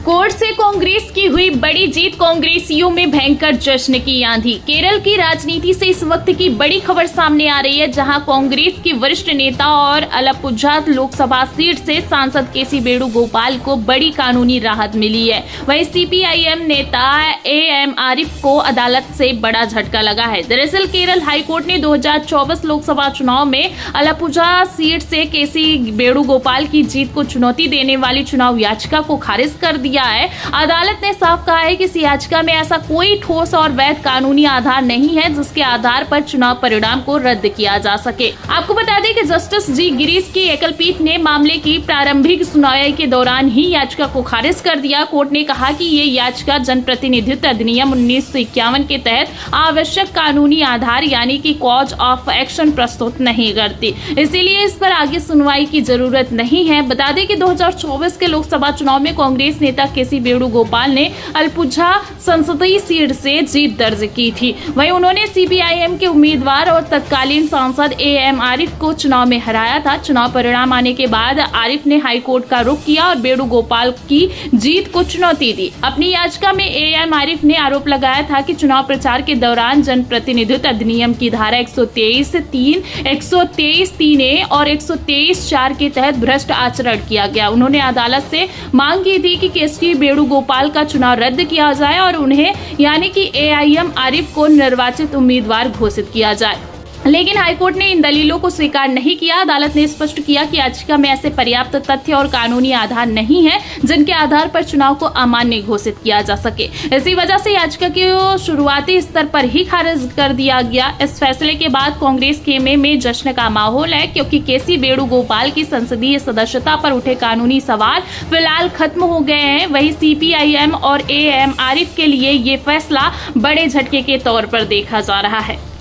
Court से कांग्रेस की हुई बड़ी जीत, कांग्रेसियों में भयंकर जश्न की आंधी। केरल की राजनीति से इस वक्त की बड़ी खबर सामने आ रही है, जहां कांग्रेस के वरिष्ठ नेता और आलपुझा लोकसभा सीट से सांसद केसी वेणुगोपाल को बड़ी कानूनी राहत मिली है। वहीं सीपीआईएम नेता एएम आरिफ को अदालत से बड़ा झटका लगा है। दरअसल केरल हाईकोर्ट ने 2024 लोकसभा चुनाव में आलपुझा सीट से केसी वेणुगोपाल की जीत को चुनौती देने वाली चुनाव याचिका को खारिज कर दिया है। अदालत ने साफ कहा है कि इस याचिका में ऐसा कोई ठोस और वैध कानूनी आधार नहीं है जिसके आधार पर चुनाव परिणाम को रद्द किया जा सके। आपको बता दें कि जस्टिस जी गिरीश की एकल पीठ ने मामले की प्रारंभिक सुनवाई के दौरान ही याचिका को खारिज कर दिया। कोर्ट ने कहा कि ये याचिका जनप्रतिनिधित्व अधिनियम 1951 के तहत आवश्यक कानूनी आधार यानी कि कॉज ऑफ एक्शन प्रस्तुत नहीं करती, इसीलिए इस पर आगे सुनवाई की जरूरत नहीं है। बता दें कि 2024 के लोकसभा चुनाव में कांग्रेस नेता केसी वेणुगोपाल ने आलपुझा संसदीय सीट से जीत दर्ज की थी। वहीं उन्होंने सीपीआईएम के उम्मीदवार और तत्कालीन सांसद एएम आरिफ को चुनाव में हराया था। चुनाव परिणाम आने के बाद आरिफ ने हाईकोर्ट का रुख किया और वेणुगोपाल की जीत को चुनौती दी। अपनी याचिका में एएम आरिफ ने आरोप लगाया था कि चुनाव प्रचार के दौरान जनप्रतिनिधित्व अधिनियम की धारा 123(3), 123(3)(a) और 123(4) के तहत भ्रष्ट आचरण किया गया। उन्होंने अदालत से मांग की थी कि केसी वेणुगोपाल का चुनाव रद्द किया जाए और उन्हें यानी कि एएम आरिफ को निर्वाचित उम्मीदवार घोषित किया जाए, लेकिन हाईकोर्ट ने इन दलीलों को स्वीकार नहीं किया। अदालत ने स्पष्ट किया कि याचिका में ऐसे पर्याप्त तथ्य और कानूनी आधार नहीं है जिनके आधार पर चुनाव को अमान्य घोषित किया जा सके। इसी वजह से याचिका को शुरुआती स्तर पर ही खारिज कर दिया गया। इस फैसले के बाद कांग्रेस खेमे में जश्न का माहौल है, क्योंकि केसी वेणुगोपाल की संसदीय सदस्यता पर उठे कानूनी सवाल फिलहाल खत्म हो गए हैं। वहीं सीपीआईएम और एएम आरिफ के लिए ये फैसला बड़े झटके के तौर पर देखा जा रहा है।